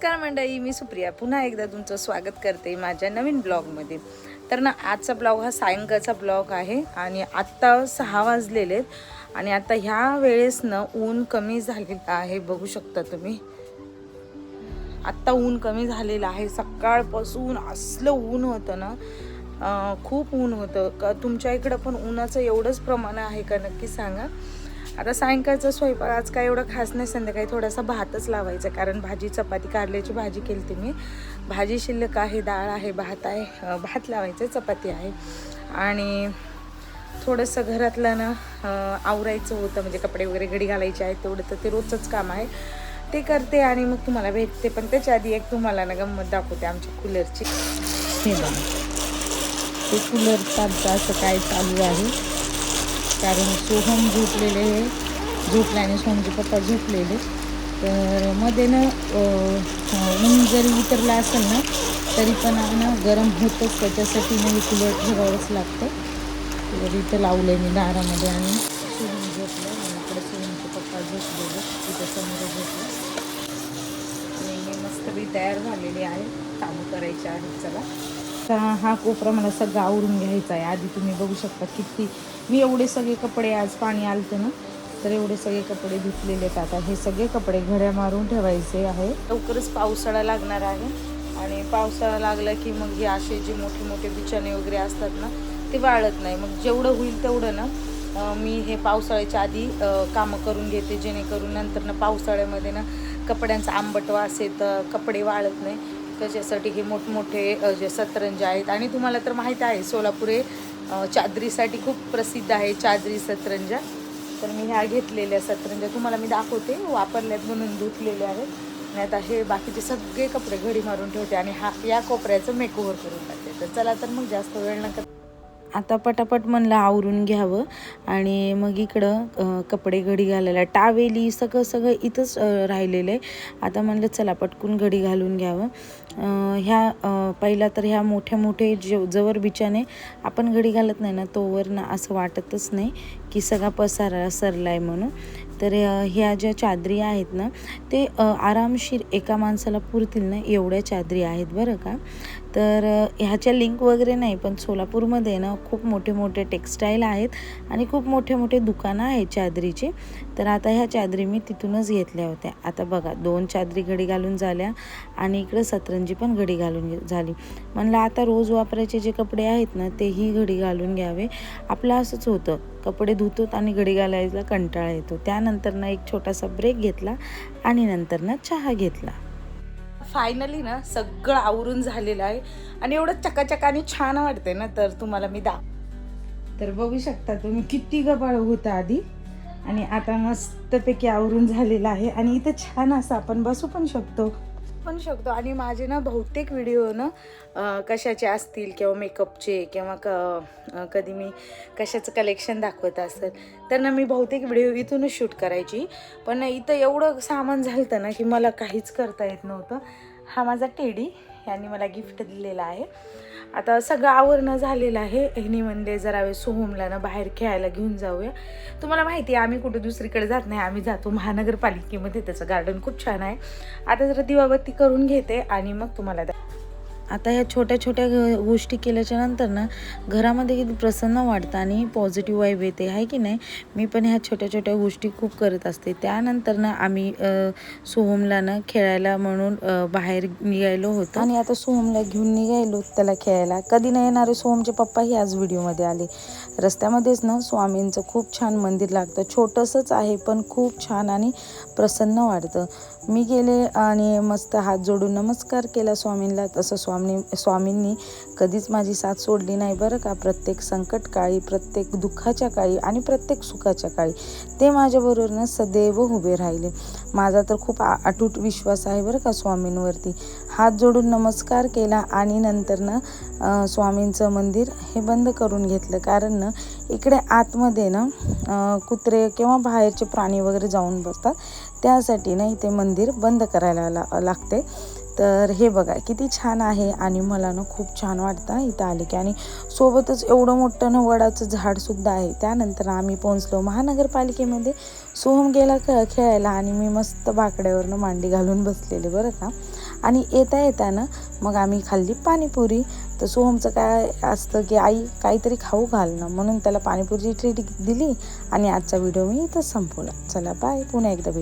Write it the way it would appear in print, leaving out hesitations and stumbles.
नमस्कार मंडळी, मी सुप्रिया पुन्हा एकदा तुमचं स्वागत करते माझ्या नवीन ब्लॉगमध्ये. तर ना आजचा ब्लॉग हा सायंकाळचा ब्लॉग आहे आणि आत्ता 6 वाजलेले आहेत आणि आता ह्या वेळेस ना ऊन कमी झालेलं आहे. बघू शकता तुम्ही, आत्ता ऊन कमी झालेलं आहे. सकाळपासून असलं ऊन होतं ना, खूप ऊन होतं. का तुमच्या इकडं पण उन्हाचं एवढंच प्रमाण आहे का नक्की सांगा. आता सायंकाळचा स्वयंपाक आज काय एवढं खास नाही, संध्याकाळी थोडासा भातच लावायचा, कारण भाजी चपाती कारल्याची भाजी केली ती मी. भाजी शिल्लक आहे, डाळ आहे, भात आहे, भात लावायचं, चपाती आहे आणि थोडंसं घरातलं ना आवरायचं होतं, म्हणजे कपडे वगैरे घडी घालायचे आहेत. तेवढं तर ते रोजचंच काम आहे, ते करते आणि मग तुम्हाला भेटते. पण त्याच्या आधी एक तुम्हाला ना गंमत दाखवते आमच्या कूलरची. हे बघा, ते कूलर चालतं असं काय चालू आहे, कारण सोहम झोपलेले, झोपल्याने सोहमचे पप्पा झोपलेले. तर मध्ये ना ऊन जरी उतरला असेल ना तरी पण ना गरम होतंच, त्याच्यासाठी मी कूलर ठेवावंच लागतं. तर इथं लावलं आहे मी दारामध्ये आणि सोहम झोपलं आणि इकडे सोहमचे पप्पा झोपलेले, तिथं समोर झोपलं आणि मी मस्तपैकी तयार झालेली आहे, कामं करायची आहेत. चला, हा कोपरा मला सगळं आवरून घ्यायचा आहे. आधी तुम्ही बघू शकता किती मी एवढे सगळे कपडे, आज पाणी आलतं ना तर एवढे सगळे कपडे धुतलेले आहेत. आता हे सगळे कपडे घड्या मारून ठेवायचे आहे. लवकरच पावसाळा लागणार आहे आणि पावसाळा लागला की मग हे असे जे मोठे मोठे बिछाने वगैरे असतात ना ते वाळत नाही. मग जेवढं होईल तेवढं ना मी हे पावसाळ्याच्या आधी कामं करून घेते, जेणेकरून नंतर ना पावसाळ्यामध्ये ना कपड्यांचा आंबट वास येतं, कपडे वाळत नाही. त्याच्यासाठी हे मोठमोठे जे सतरंज आहेत. आणि तुम्हाला तर माहीत आहे सोलापूर हे चादरीसाठी खूप प्रसिद्ध आहे, चादरी सतरंजा. तर मी ह्या घेतलेल्या सतरंजा तुम्हाला मी दाखवते, वापरल्यात म्हणून धुतलेले आहेत. आणि आता हे बाकीचे सगळे कपडे घडी मारून ठेवते आणि या कोपऱ्याचं मेकओव्हर करून टाकते. तर चला, तर मग जास्त वेळ नका, आता पटापट म्हणलं आवरून घ्यावं. आणि मग इकडं कपडे घडी घालायला टावेली सगळं इथंच राहिलेलं आहे. आता म्हणलं चला पटकून घडी घालून घ्यावं. पहिला तर ह्या मोठे जवर बिछाने आपण घडी घालत नाही ना तोवर ना असं वाटतच नाही की सगळा पसारा सरला आहे म्हणून. तर ह्या ज्या चादरी आहेत ना ते आरामशीर एका माणसाला पुरतील ना एवढ्या चादरी आहेत बरं का. तर ह्याच्या लिंक वगैरे नाही, पण सोलापूरमध्ये ना खूप मोठे मोठे टेक्स्टाईल आहेत आणि खूप मोठे मोठे दुकानं आहेत चादरीचे. तर आता ह्या चादरी मी तिथूनच घेतल्या होत्या. आता बघा 2 चादरी घडी घालून झाल्या आणि इकडं सतरंजी पण घडी घालून झाली. म्हणलं आता रोज वापरायचे जे कपडे आहेत ना तेही घडी घालून घ्यावे. आपलं असंच होतं, कपडे धुतोत आणि घडी घालायला कंटाळा येतो. त्यानंतर ना एक छोटासा ब्रेक घेतला आणि नंतर ना चहा घेतला. फायनली ना सगळं आवरून झालेलं आहे आणि एवढं चकाचकाने छान वाटते ना. तर तुम्हाला मी तर बघू शकता तुम्ही किती गबाळ होतं आधी आणि आता मस्तपैकी आवरून झालेलं आहे. आणि इथं छान असं आपण बसू पण शकतो आणि माझे ना बहुतेक व्हिडिओ ना कशाचे असतील किंवा मेकअपचे किंवा कधी मी कशाचं कलेक्शन दाखवत असेल तर ना मी बहुतेक व्हिडिओ इथूनच शूट करायची. पण इथं एवढं सामान झालं ना की मला काहीच करता येत नव्हतं. हा माझा टेडी, यांनी मला गिफ्ट दिलेला आहे. आता सगळं आवरणं झालेलं आहे. ह्यानी म्हणले जरा वेळ सोहमला ना बाहेर खेळायला घेऊन जाऊया. तुम्हाला माहिती आहे आम्ही कुठं दुसरीकडे जात नाही, आम्ही जातो महानगरपालिकेमध्ये, त्याचं गार्डन खूप छान आहे. आता जरा दिवाबत्ती करून घेते आणि मग तुम्हाला आता ह्या छोट्या छोट्या गोष्टी केल्याच्या नंतर ना घरामध्ये किती प्रसन्न वाटतं आणि पॉझिटिव्ह वाईब येते, आहे की नाही. मी पण ह्या छोट्या छोट्या गोष्टी खूप करत असते. त्यानंतर ना आम्ही सोहमला ना खेळायला म्हणून बाहेर निघायलो होतो आणि आता सोहमला घेऊन निघायलो त्याला खेळायला. कधी नाही येणारे सोहमचे पप्पाही आज व्हिडिओमध्ये आले. रस्त्यामध्येच ना स्वामींचं खूप छान मंदिर लागतं, छोटंसंच आहे पण खूप छान आणि प्रसन्न वाटतं. मी गेले आणि मस्त हात जोडून नमस्कार केला स्वामींना. तसं स्वामींनी कधीच माझी साथ सोडली नाही बरं का. प्रत्येक संकट काळी, प्रत्येक दुःखाच्या काळी आणि प्रत्येक सुखाच्या काळी ते माझ्याबरोबर ना सदैव उभे राहिले. माझा तर खूप अटूट विश्वास आहे बरं का स्वामींवरती. हात जोडून नमस्कार केला आणि नंतर ना स्वामींचं मंदिर हे बंद करून घेतलं, कारण ना इकडे आतमध्ये ना कुत्रे किंवा बाहेरचे प्राणी वगैरे जाऊन बसतात, त्यासाठी ना इथे मंदिर बंद करायला लागते. तर हे बघा किती छान आहे आणि मला ना खूप छान वाटतं इथं आले की. आणि सोबतच एवढं मोठं ना वडाचं झाडसुद्धा आहे. त्यानंतर आम्ही पोहोचलो महानगरपालिकेमध्ये. सोहम गेला खेळायला आणि मी मस्त बाकड्यावरनं मांडी घालून बसलेले बरं का. आणि येताना मग आम्ही खाल्ली पाणीपुरी. तर सोहमचं काय असतं की आई काहीतरी खाऊ घालणं, म्हणून त्याला पाणीपुरीची ट्रीट दिली. आणि आजचा व्हिडिओ मी इथंच संपवला. चला बाय, पुन्हा एकदा भेटू.